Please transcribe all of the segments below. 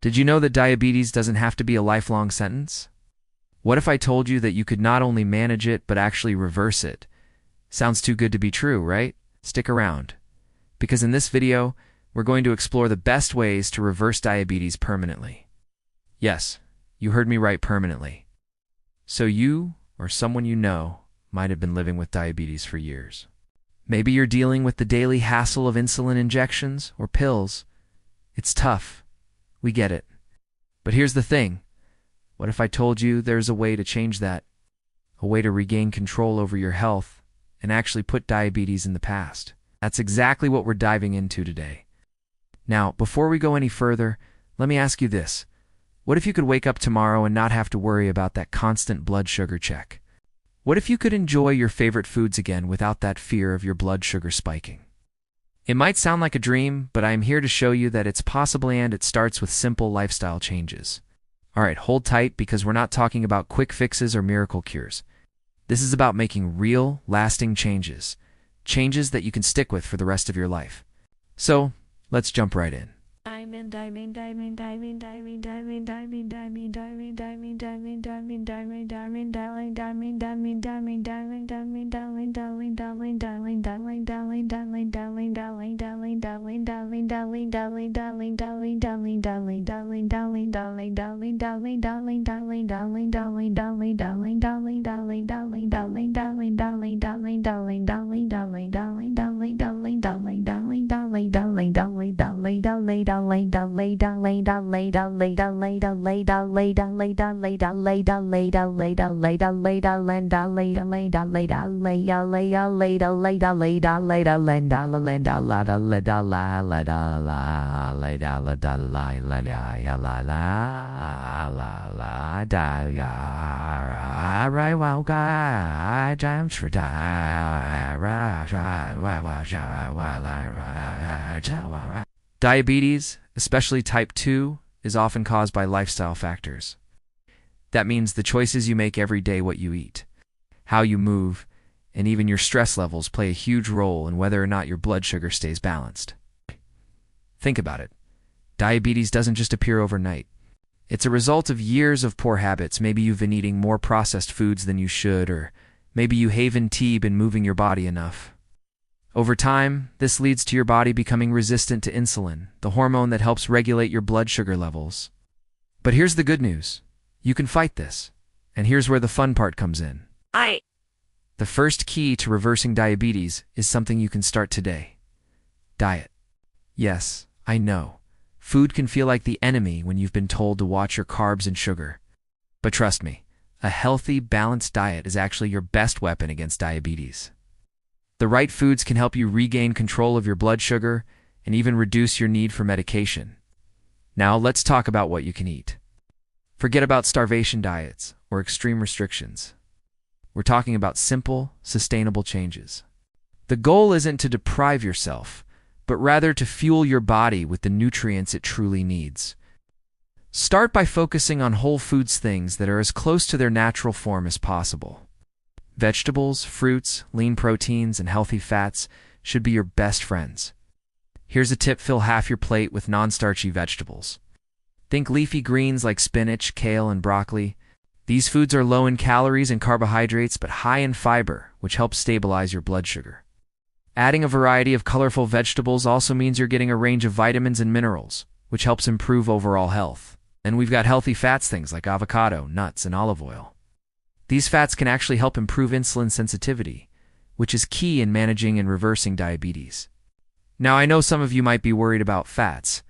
Did you know that diabetes doesn't have to be a lifelong sentence? What if I told you that you could not only manage it, but actually reverse it? Sounds too good to be true, right? Stick around, because in this video, we're going to explore the best ways to reverse diabetes permanently. Yes, you heard me right, permanently. So you, or someone you know, might have been living with diabetes for years. Maybe you're dealing with the daily hassle of insulin injections or pills. It's tough. We get it. But here's the thing. What if I told you there's a way to change that? A way to regain control over your health and actually put diabetes in the past? That's exactly what we're diving into today. Now, before we go any further, let me ask you this. What if you could wake up tomorrow and not have to worry about that constant blood sugar check? What if you could enjoy your favorite foods again without that fear of your blood sugar spiking? It might sound like a dream, but I am here to show you that it's possible, and it starts with simple lifestyle changes. Alright, hold tight, because we're not talking about quick fixes or miracle cures. This is about making real, lasting changes. Changes that you can stick with for the rest of your life. So, let's jump right in. Diabetes, especially type 2, is often caused by lifestyle factors. That means the choices you make every day, what you eat, how you move, and even your stress levels play a huge role in whether or not your blood sugar stays balanced. Think about it. Diabetes doesn't just appear overnight. It's a result of years of poor habits. Maybe you've been eating more processed foods than you should, or maybe you haven't been moving your body enough. Over time, this leads to your body becoming resistant to insulin, the hormone that helps regulate your blood sugar levels. But here's the good news. You can fight this. And here's where the fun part comes in. The first key to reversing diabetes is something you can start today. Diet. Yes, I know. Food can feel like the enemy when you've been told to watch your carbs and sugar. But trust me, a healthy, balanced diet is actually your best weapon against diabetes. The right foods can help you regain control of your blood sugar and even reduce your need for medication. Now, let's talk about what you can eat. Forget about starvation diets or extreme restrictions. We're talking about simple, sustainable changes. The goal isn't to deprive yourself, but rather to fuel your body with the nutrients it truly needs. Start by focusing on whole foods, things that are as close to their natural form as possible. Vegetables, fruits, lean proteins, and healthy fats should be your best friends. Here's a tip: fill half your plate with non-starchy vegetables. Think leafy greens like spinach, kale, and broccoli. These foods are low in calories and carbohydrates, but high in fiber, which helps stabilize your blood sugar. Adding a variety of colorful vegetables also means you're getting a range of vitamins and minerals, which helps improve overall health. And we've got healthy fats, things like avocado, nuts, and olive oil. These fats can actually help improve insulin sensitivity, which is key in managing and reversing diabetes. Now, I know some of you might be worried about fats,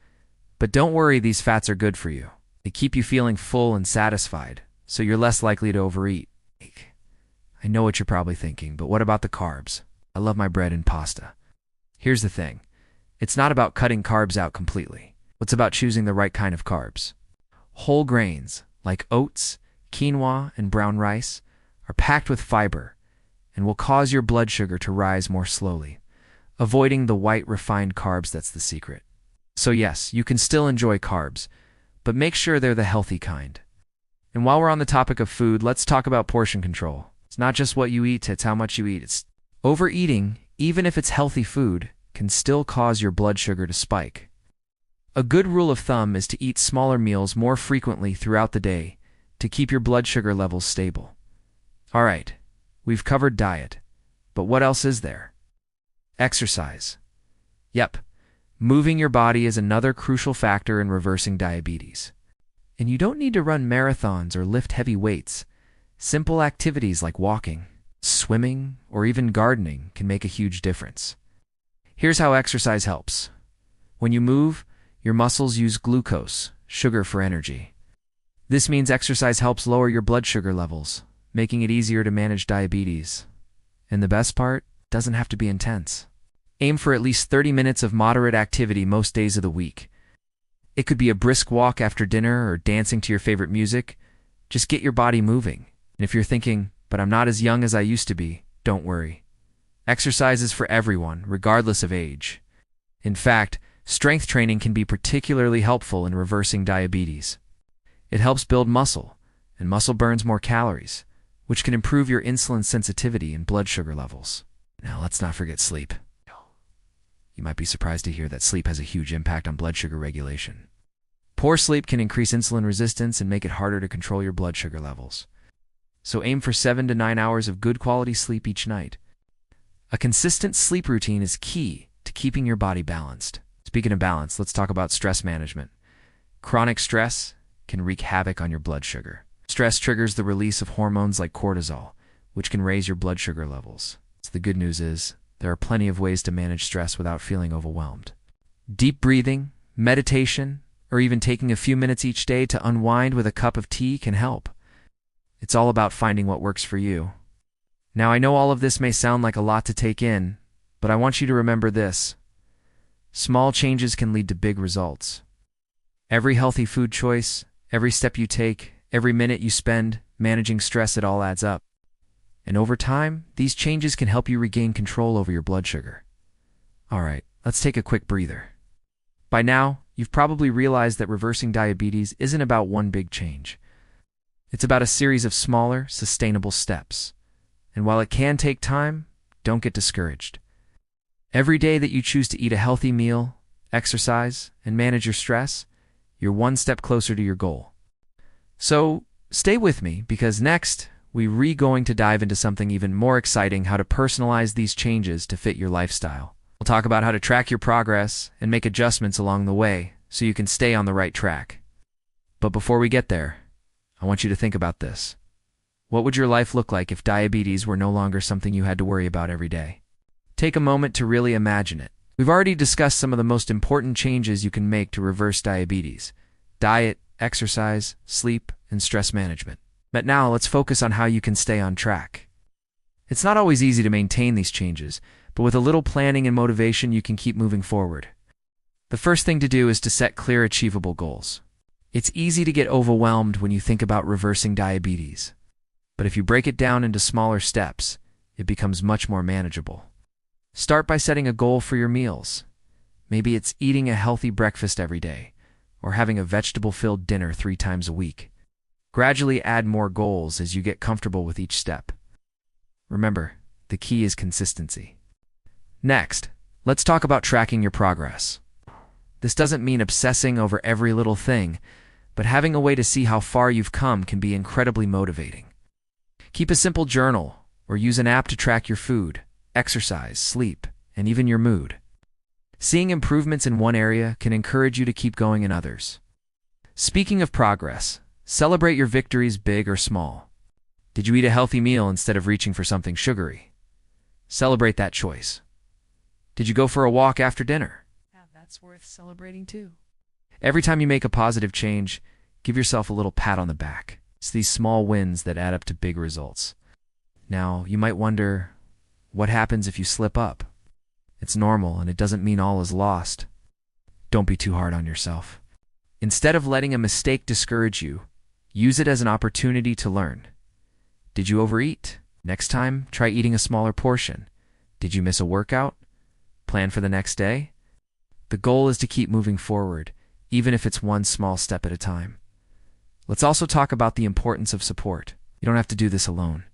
but don't worry, these fats are good for you. They keep you feeling full and satisfied, so you're less likely to overeat. I know what you're probably thinking, but what about the carbs? I love my bread and pasta. Here's the thing. It's not about cutting carbs out completely. It's about choosing the right kind of carbs. Whole grains, like oats, quinoa, and brown rice, are packed with fiber and will cause your blood sugar to rise more slowly. Avoiding the white refined carbs, that's the secret. So yes, you can still enjoy carbs, but make sure they're the healthy kind. And while we're on the topic of food, let's talk about portion control. It's not just what you eat, it's how much you eat. It's overeating, even if it's healthy food, can still cause your blood sugar to spike. A good rule of thumb is to eat smaller meals more frequently throughout the day to keep your blood sugar levels stable. All right, we've covered diet, but what else is there? Exercise. Yep, moving your body is another crucial factor in reversing diabetes. And you don't need to run marathons or lift heavy weights. Simple activities like walking, swimming, or even gardening can make a huge difference. Here's how exercise helps. When you move, your muscles use glucose, sugar for energy. This means exercise helps lower your blood sugar levels, making it easier to manage diabetes. And the best part, doesn't have to be intense. Aim for at least 30 minutes of moderate activity most days of the week. It could be a brisk walk after dinner or dancing to your favorite music. Just get your body moving. And if you're thinking, but I'm not as young as I used to be, don't worry. Exercise is for everyone, regardless of age. In fact, strength training can be particularly helpful in reversing diabetes. It helps build muscle, and muscle burns more calories, which can improve your insulin sensitivity and blood sugar levels. Now, let's not forget sleep. You might be surprised to hear that sleep has a huge impact on blood sugar regulation. Poor sleep can increase insulin resistance and make it harder to control your blood sugar levels. So aim for 7 to 9 hours of good quality sleep each night. A consistent sleep routine is key to keeping your body balanced. Speaking of balance, let's talk about stress management. Chronic stress can wreak havoc on your blood sugar. Stress triggers the release of hormones like cortisol, which can raise your blood sugar levels. So the good news is, there are plenty of ways to manage stress without feeling overwhelmed. Deep breathing, meditation, or even taking a few minutes each day to unwind with a cup of tea can help. It's all about finding what works for you. Now, I know all of this may sound like a lot to take in, but I want you to remember this. Small changes can lead to big results. Every healthy food choice, every step you take, every minute you spend managing stress, it all adds up. And over time, these changes can help you regain control over your blood sugar. All right, let's take a quick breather. By now, you've probably realized that reversing diabetes isn't about one big change. It's about a series of smaller, sustainable steps. And while it can take time, don't get discouraged. Every day that you choose to eat a healthy meal, exercise, and manage your stress, you're one step closer to your goal. So, stay with me, because next, we're going to dive into something even more exciting: how to personalize these changes to fit your lifestyle. We'll talk about how to track your progress and make adjustments along the way so you can stay on the right track. But before we get there, I want you to think about this. What would your life look like if diabetes were no longer something you had to worry about every day? Take a moment to really imagine it. We've already discussed some of the most important changes you can make to reverse diabetes: diet, exercise, sleep, and stress management. But now let's focus on how you can stay on track. It's not always easy to maintain these changes, but with a little planning and motivation, you can keep moving forward. The first thing to do is to set clear, achievable goals. It's easy to get overwhelmed when you think about reversing diabetes. But if you break it down into smaller steps, it becomes much more manageable. Start by setting a goal for your meals. Maybe it's eating a healthy breakfast every day, or having a vegetable-filled dinner 3 times a week. Gradually add more goals as you get comfortable with each step. Remember, the key is consistency. Next, let's talk about tracking your progress. This doesn't mean obsessing over every little thing, but having a way to see how far you've come can be incredibly motivating. Keep a simple journal or use an app to track your food, exercise, sleep, and even your mood. Seeing improvements in one area can encourage you to keep going in others. Speaking of progress, celebrate your victories, big or small. Did you eat a healthy meal instead of reaching for something sugary? Celebrate that choice. Did you go for a walk after dinner? Yeah, that's worth celebrating too. Every time you make a positive change, give yourself a little pat on the back. It's these small wins that add up to big results. Now, you might wonder, what happens if you slip up? It's normal, and it doesn't mean all is lost. Don't be too hard on yourself. Instead of letting a mistake discourage you, use it as an opportunity to learn. Did you overeat? Next time, try eating a smaller portion. Did you miss a workout? Plan for the next day. The goal is to keep moving forward, even if it's one small step at a time. Let's also talk about the importance of support. You don't have to do this alone,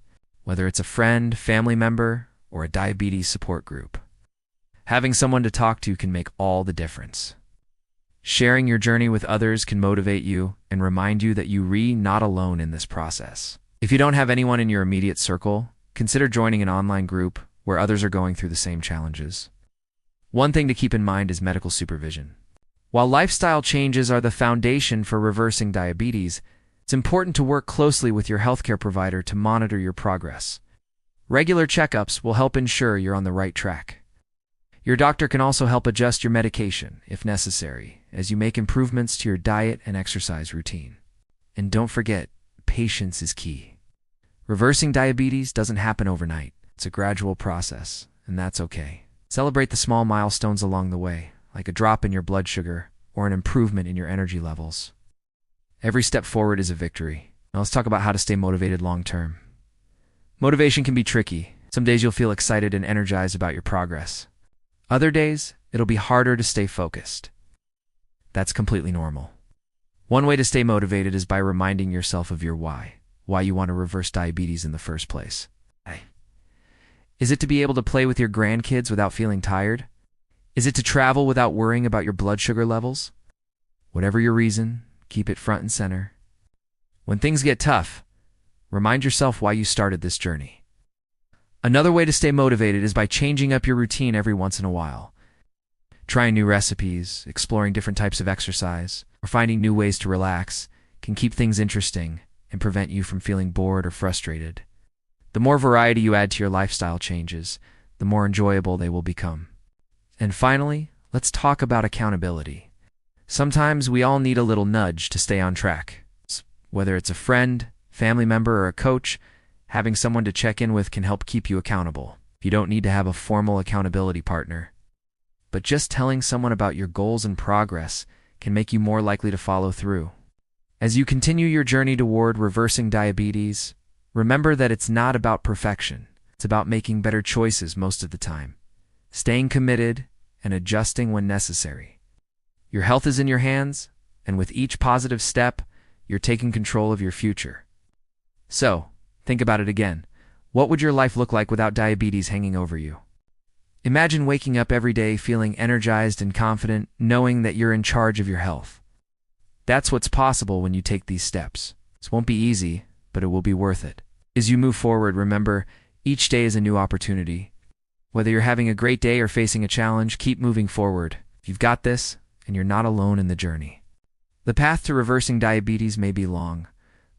whether it's a friend, family member, or a diabetes support group. Having someone to talk to can make all the difference. Sharing your journey with others can motivate you and remind you that you're not alone in this process. If you don't have anyone in your immediate circle, consider joining an online group where others are going through the same challenges. One thing to keep in mind is medical supervision. While lifestyle changes are the foundation for reversing diabetes, it's important to work closely with your healthcare provider to monitor your progress. Regular checkups will help ensure you're on the right track. Your doctor can also help adjust your medication, if necessary, as you make improvements to your diet and exercise routine. And don't forget, patience is key. Reversing diabetes doesn't happen overnight. It's a gradual process, and that's okay. Celebrate the small milestones along the way, like a drop in your blood sugar or an improvement in your energy levels. Every step forward is a victory. Now let's talk about how to stay motivated long term. Motivation can be tricky. Some days you'll feel excited and energized about your progress. Other days, it'll be harder to stay focused. That's completely normal. One way to stay motivated is by reminding yourself of your why you want to reverse diabetes in the first place. Is it to be able to play with your grandkids without feeling tired? Is it to travel without worrying about your blood sugar levels? Whatever your reason, keep it front and center. When things get tough, remind yourself why you started this journey. Another way to stay motivated is by changing up your routine every once in a while. Trying new recipes, exploring different types of exercise, or finding new ways to relax can keep things interesting and prevent you from feeling bored or frustrated. The more variety you add to your lifestyle changes, the more enjoyable they will become. And finally, let's talk about accountability. Sometimes we all need a little nudge to stay on track. Whether it's a friend, family member, or a coach, having someone to check in with can help keep you accountable. You don't need to have a formal accountability partner. But just telling someone about your goals and progress can make you more likely to follow through. As you continue your journey toward reversing diabetes, remember that it's not about perfection. It's about making better choices most of the time, staying committed, and adjusting when necessary. Your health is in your hands, and with each positive step, you're taking control of your future. So, think about it again. What would your life look like without diabetes hanging over you? Imagine waking up every day feeling energized and confident, knowing that you're in charge of your health. That's what's possible when you take these steps. This won't be easy, but it will be worth it. As you move forward, remember, each day is a new opportunity. Whether you're having a great day or facing a challenge, keep moving forward. You've got this, and you're not alone in the journey. The path to reversing diabetes may be long,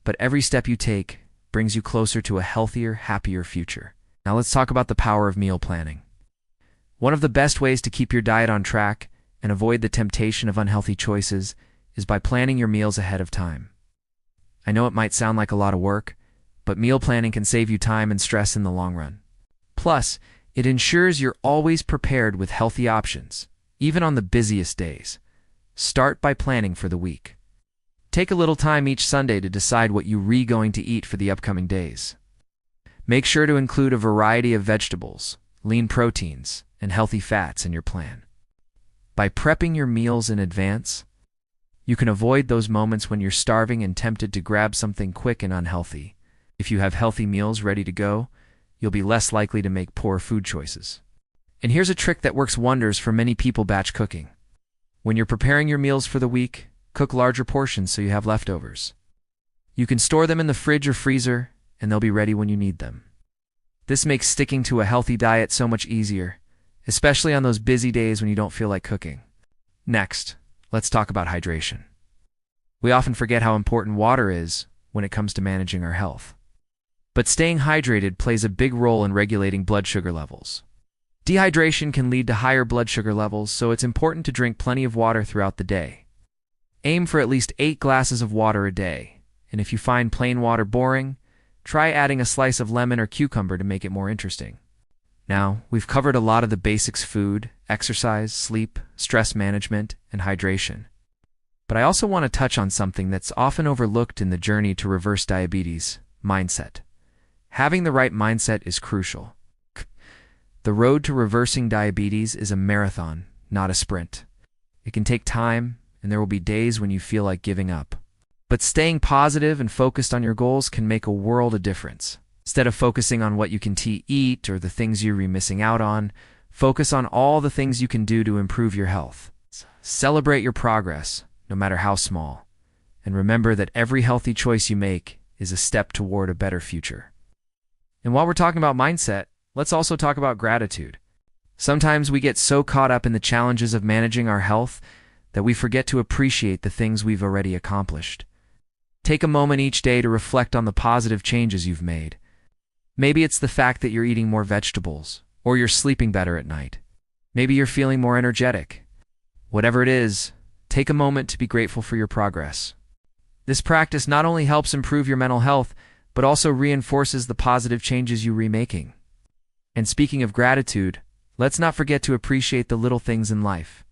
but every step you take brings you closer to a healthier, happier future. Now let's talk about the power of meal planning. One of the best ways to keep your diet on track and avoid the temptation of unhealthy choices is by planning your meals ahead of time. I know it might sound like a lot of work, but meal planning can save you time and stress in the long run. Plus, it ensures you're always prepared with healthy options, even on the busiest days. Start by planning for the week. Take a little time each Sunday to decide what you're going to eat for the upcoming days. Make sure to include a variety of vegetables, lean proteins, and healthy fats in your plan. By prepping your meals in advance, you can avoid those moments when you're starving and tempted to grab something quick and unhealthy. If you have healthy meals ready to go, you'll be less likely to make poor food choices. And here's a trick that works wonders for many people: batch cooking. When you're preparing your meals for the week, cook larger portions so you have leftovers. You can store them in the fridge or freezer, and they'll be ready when you need them. This makes sticking to a healthy diet so much easier, especially on those busy days when you don't feel like cooking. Next, let's talk about hydration. We often forget how important water is when it comes to managing our health. But staying hydrated plays a big role in regulating blood sugar levels. Dehydration can lead to higher blood sugar levels, so it's important to drink plenty of water throughout the day. Aim for at least 8 glasses of water a day, and if you find plain water boring, try adding a slice of lemon or cucumber to make it more interesting. Now, we've covered a lot of the basics: food, exercise, sleep, stress management, and hydration. But I also want to touch on something that's often overlooked in the journey to reverse diabetes: mindset. Having the right mindset is crucial. The road to reversing diabetes is a marathon, not a sprint. It can take time, and there will be days when you feel like giving up. But staying positive and focused on your goals can make a world of difference. Instead of focusing on what you can eat or the things you're missing out on, focus on all the things you can do to improve your health. Celebrate your progress, no matter how small, and remember that every healthy choice you make is a step toward a better future. And while we're talking about mindset, let's also talk about gratitude. Sometimes we get so caught up in the challenges of managing our health that we forget to appreciate the things we've already accomplished. Take a moment each day to reflect on the positive changes you've made. Maybe it's the fact that you're eating more vegetables, or you're sleeping better at night. Maybe you're feeling more energetic. Whatever it is, take a moment to be grateful for your progress. This practice not only helps improve your mental health, but also reinforces the positive changes you're remaking. And speaking of gratitude, let's not forget to appreciate the little things in life.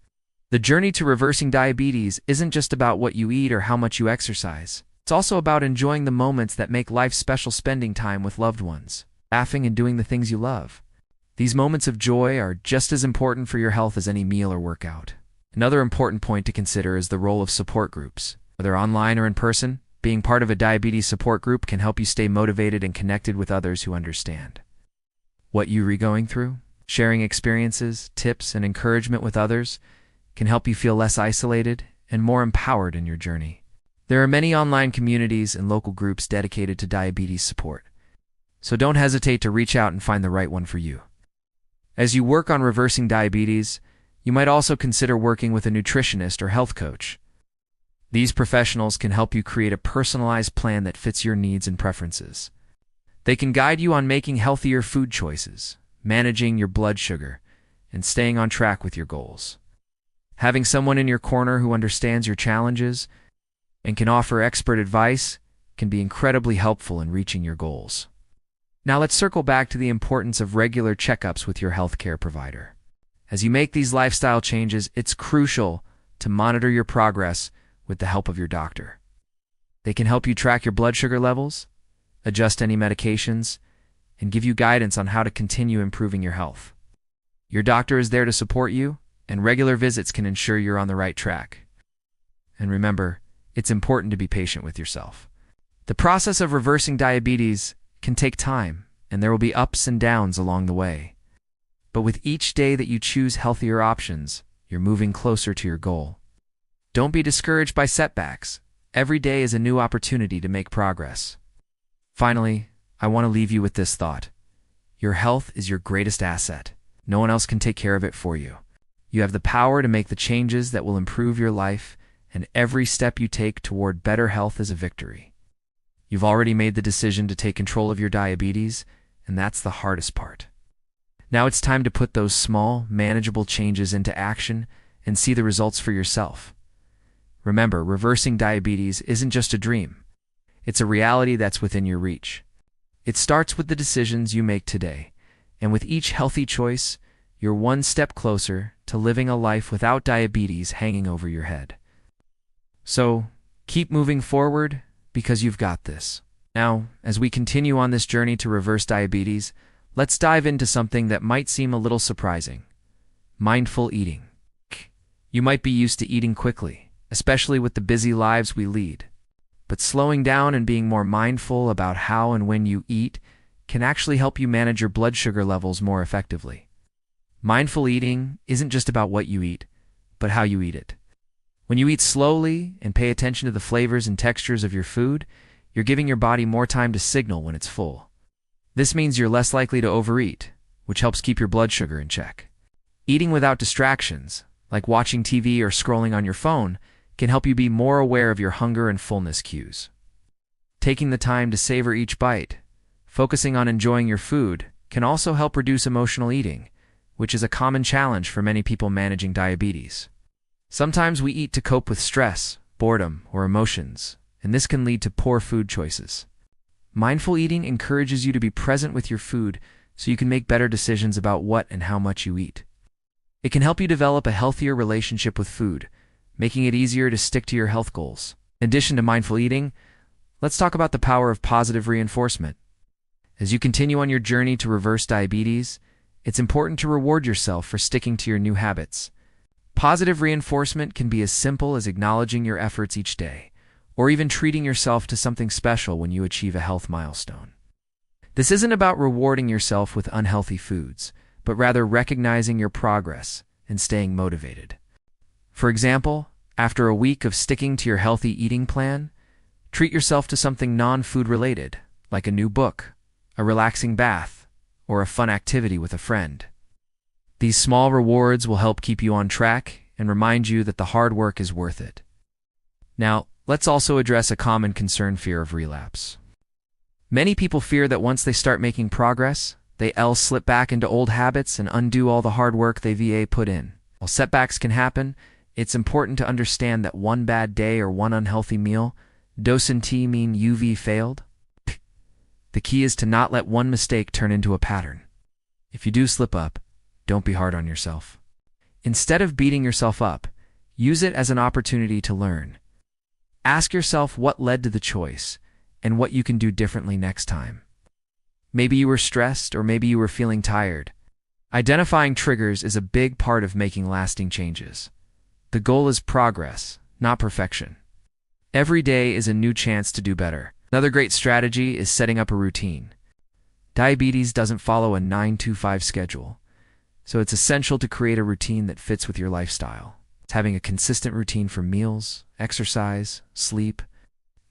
The journey to reversing diabetes isn't just about what you eat or how much you exercise. It's also about enjoying the moments that make life special, spending time with loved ones, laughing and doing the things you love. These moments of joy are just as important for your health as any meal or workout. Another important point to consider is the role of support groups. Whether online or in person, being part of a diabetes support group can help you stay motivated and connected with others who understand what you're going through. Sharing experiences, tips, and encouragement with others can help you feel less isolated and more empowered in your journey. There are many online communities and local groups dedicated to diabetes support, so don't hesitate to reach out and find the right one for you. As you work on reversing diabetes, you might also consider working with a nutritionist or health coach. These professionals can help you create a personalized plan that fits your needs and preferences. They can guide you on making healthier food choices, managing your blood sugar, and staying on track with your goals. Having someone in your corner who understands your challenges and can offer expert advice can be incredibly helpful in reaching your goals. Now let's circle back to the importance of regular checkups with your healthcare provider. As you make these lifestyle changes, it's crucial to monitor your progress with the help of your doctor. They can help you track your blood sugar levels, adjust any medications, and give you guidance on how to continue improving your health. Your doctor is there to support you, and regular visits can ensure you're on the right track. And remember, it's important to be patient with yourself. The process of reversing diabetes can take time, and there will be ups and downs along the way. But with each day that you choose healthier options, you're moving closer to your goal. Don't be discouraged by setbacks. Every day is a new opportunity to make progress. Finally, I want to leave you with this thought. Your health is your greatest asset. No one else can take care of it for you. You have the power to make the changes that will improve your life, and every step you take toward better health is a victory. You've already made the decision to take control of your diabetes, and that's the hardest part. Now it's time to put those small, manageable changes into action and see the results for yourself. Remember, reversing diabetes isn't just a dream. It's a reality that's within your reach. It starts with the decisions you make today, and with each healthy choice, you're one step closer to living a life without diabetes hanging over your head. So, keep moving forward because you've got this. Now, as we continue on this journey to reverse diabetes, let's dive into something that might seem a little surprising: mindful eating. You might be used to eating quickly, especially with the busy lives we lead. But slowing down and being more mindful about how and when you eat can actually help you manage your blood sugar levels more effectively. Mindful eating isn't just about what you eat, but how you eat it. When you eat slowly and pay attention to the flavors and textures of your food, you're giving your body more time to signal when it's full. This means you're less likely to overeat, which helps keep your blood sugar in check. Eating without distractions, like watching TV or scrolling on your phone, can help you be more aware of your hunger and fullness cues. Taking the time to savor each bite, focusing on enjoying your food, can also help reduce emotional eating, which is a common challenge for many people managing diabetes. Sometimes we eat to cope with stress, boredom, or emotions, and this can lead to poor food choices. Mindful eating encourages you to be present with your food so you can make better decisions about what and how much you eat. It can help you develop a healthier relationship with food, making it easier to stick to your health goals. In addition to mindful eating, let's talk about the power of positive reinforcement. As you continue on your journey to reverse diabetes, it's important to reward yourself for sticking to your new habits. Positive reinforcement can be as simple as acknowledging your efforts each day, or even treating yourself to something special when you achieve a health milestone. This isn't about rewarding yourself with unhealthy foods, but rather recognizing your progress and staying motivated. For example, after a week of sticking to your healthy eating plan, treat yourself to something non-food related, like a new book, a relaxing bath, or a fun activity with a friend. These small rewards will help keep you on track and remind you that the hard work is worth it. Now, let's also address a common concern: fear of relapse. Many people fear that once they start making progress, they'll slip back into old habits and undo all the hard work they put in. While setbacks can happen, it's important to understand that one bad day or one unhealthy meal doesn't mean you've failed. The key is to not let one mistake turn into a pattern. If you do slip up, don't be hard on yourself. Instead of beating yourself up, use it as an opportunity to learn. Ask yourself what led to the choice and what you can do differently next time. Maybe you were stressed, or maybe you were feeling tired. Identifying triggers is a big part of making lasting changes. The goal is progress, not perfection. Every day is a new chance to do better. Another great strategy is setting up a routine. Diabetes doesn't follow a 9-to-5 schedule, so it's essential to create a routine that fits with your lifestyle. Having a consistent routine for meals, exercise, sleep,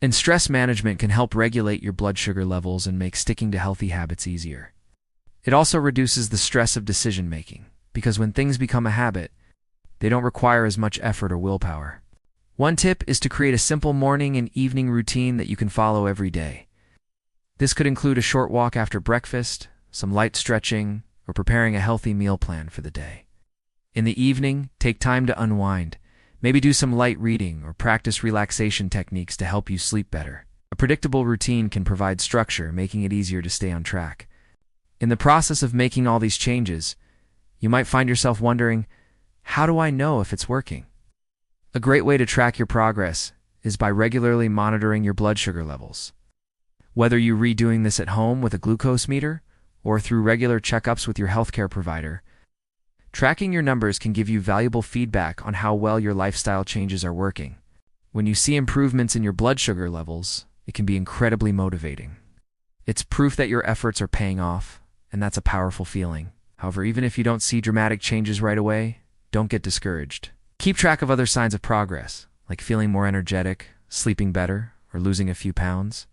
and stress management can help regulate your blood sugar levels and make sticking to healthy habits easier. It also reduces the stress of decision-making, because when things become a habit, they don't require as much effort or willpower. One tip is to create a simple morning and evening routine that you can follow every day. This could include a short walk after breakfast, some light stretching, or preparing a healthy meal plan for the day. In the evening, take time to unwind. Maybe do some light reading or practice relaxation techniques to help you sleep better. A predictable routine can provide structure, making it easier to stay on track. In the process of making all these changes, you might find yourself wondering, how do I know if it's working? A great way to track your progress is by regularly monitoring your blood sugar levels. Whether you're redoing this at home with a glucose meter or through regular checkups with your healthcare provider, tracking your numbers can give you valuable feedback on how well your lifestyle changes are working. When you see improvements in your blood sugar levels, it can be incredibly motivating. It's proof that your efforts are paying off, and that's a powerful feeling. However, even if you don't see dramatic changes right away, don't get discouraged. Keep track of other signs of progress, like feeling more energetic, sleeping better, or losing a few pounds.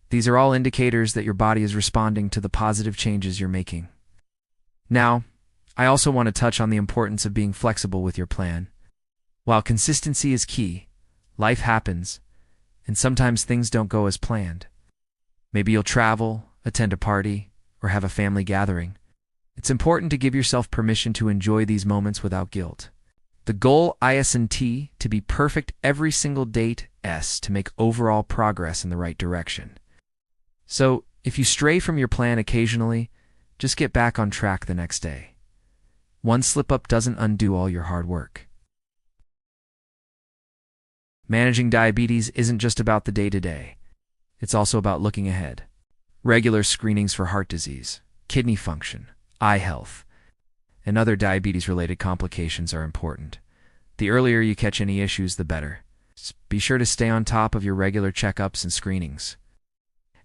These are all indicators that your body is responding to the positive changes you're making. Now, I also want to touch on the importance of being flexible with your plan. While consistency is key, life happens, and sometimes things don't go as planned. Maybe you'll travel, attend a party, or have a family gathering. It's important to give yourself permission to enjoy these moments without guilt. The goal isn't to be perfect every single date, to make overall progress in the right direction. So, if you stray from your plan occasionally, just get back on track the next day. One slip-up doesn't undo all your hard work. Managing diabetes isn't just about the day-to-day. It's also about looking ahead. Regular screenings for heart disease, kidney function, eye health, and other diabetes-related complications are important. The earlier you catch any issues, the better. Be sure to stay on top of your regular checkups and screenings.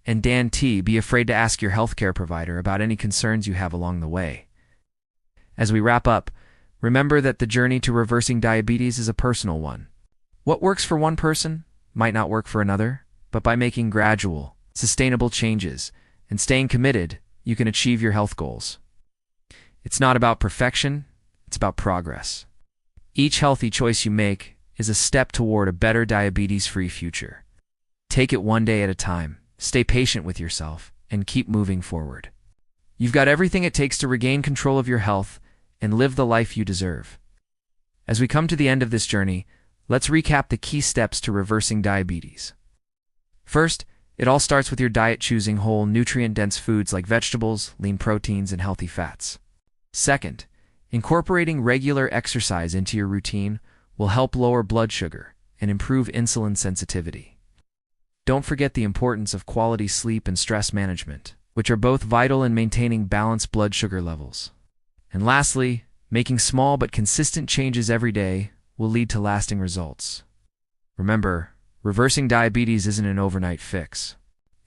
And be afraid to ask your healthcare provider about any concerns you have along the way. As we wrap up, remember that the journey to reversing diabetes is a personal one. What works for one person might not work for another, but by making gradual, sustainable changes and staying committed, you can achieve your health goals. It's not about perfection, it's about progress. Each healthy choice you make is a step toward a better diabetes-free future. Take it one day at a time, stay patient with yourself, and keep moving forward. You've got everything it takes to regain control of your health and live the life you deserve. As we come to the end of this journey, let's recap the key steps to reversing diabetes. First, it all starts with your diet, choosing whole, nutrient-dense foods like vegetables, lean proteins, and healthy fats. Second, incorporating regular exercise into your routine will help lower blood sugar and improve insulin sensitivity. Don't forget the importance of quality sleep and stress management, which are both vital in maintaining balanced blood sugar levels. And lastly, making small but consistent changes every day will lead to lasting results. Remember, reversing diabetes isn't an overnight fix.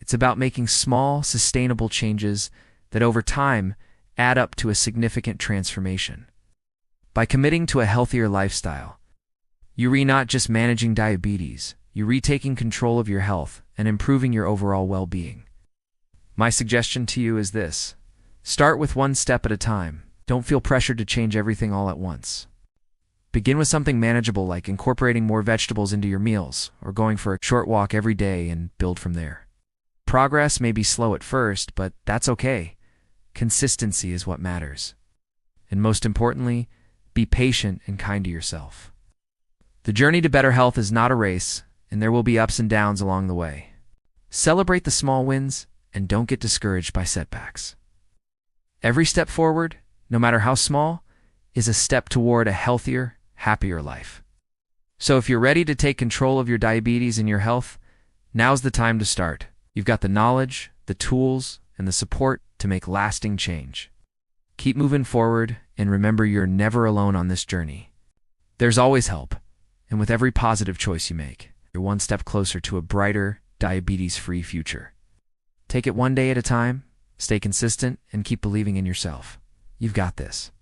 It's about making small, sustainable changes that over time add up to a significant transformation. By committing to a healthier lifestyle, You're not just managing diabetes, you're retaking control of your health and improving your overall well-being. My suggestion to you is this: start with one step at a time. Don't feel pressured to change everything all at once. Begin with something manageable like incorporating more vegetables into your meals or going for a short walk every day and build from there. Progress may be slow at first, but that's okay. Consistency is what matters. And most importantly, be patient and kind to yourself. The journey to better health is not a race, and there will be ups and downs along the way. Celebrate the small wins and don't get discouraged by setbacks. Every step forward, no matter how small, is a step toward a healthier, happier life. So if you're ready to take control of your diabetes and your health, now's the time to start. You've got the knowledge, the tools, and the support to make lasting change. Keep moving forward, and remember you're never alone on this journey. There's always help, and with every positive choice you make, you're one step closer to a brighter, diabetes-free future. Take it one day at a time, stay consistent, and keep believing in yourself. You've got this.